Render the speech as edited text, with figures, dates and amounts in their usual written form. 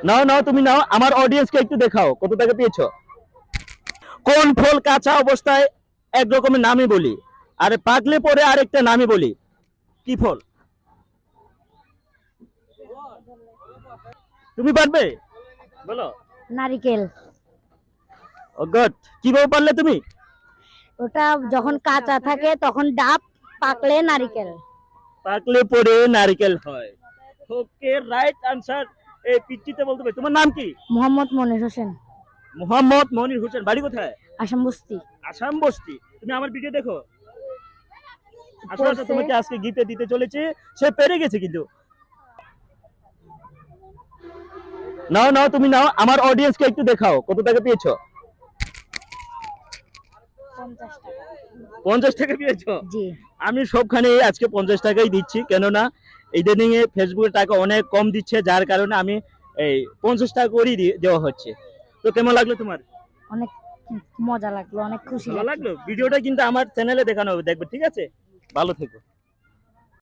নাও নাও, তুমি নাও, আমার অডিয়েন্সকে একটু দেখাও কত টাকা পেয়েছো। কোন ফল কাঁচা অবস্থায় এক রকমের নামই বলি, আর পাকলে পরে আরেকটা নামই বলি, কি ফল? তুমি পারবে? বলো। নারিকেল। ও গড, কিভাবে পারলে তুমি? ওটা যখন কাঁচা থাকে তখন ডাব, পাকলে নারিকেল। পাকলে পরে নারকেল হয়। ওকে, রাইট আনসার। এই পিচ্চিতে বলতে হবে, তোমার নাম কি? মোহাম্মদ মনির হোসেন। মোহাম্মদ মনির হোসেন, বাড়ি কোথায়? আসাম বস্তি। আসাম বস্তি। তুমি আমার ভিডিও দেখো? আসো আসো, তোমাকে আজকে গিফট দিতে চলেছে। সে পেরে গেছে কিন্তু। নাও নাও, তুমি নাও, আমার অডিয়েন্সকে একটু দেখাও কত টাকা পেয়েছো। 50 টাকা। 50 টাকা পেয়েছো? জি। আমি সবখানে আজকে 50 টাকাই দিচ্ছি, কেননা ইদানিং এ ফেসবুকে টাকা অনেক কম দিচ্ছে, যার কারণে আমি এই 50 টাকা করেই দেওয়া হচ্ছে। তো কেমন লাগলো তোমার? অনেক মজা লাগলো, অনেক খুশি ভালো লাগলো। লাগলো? ভিডিওটা কিন্তু আমার চ্যানেলে দেখানো হবে, দেখবে, ঠিক আছে? ভালো থেকো।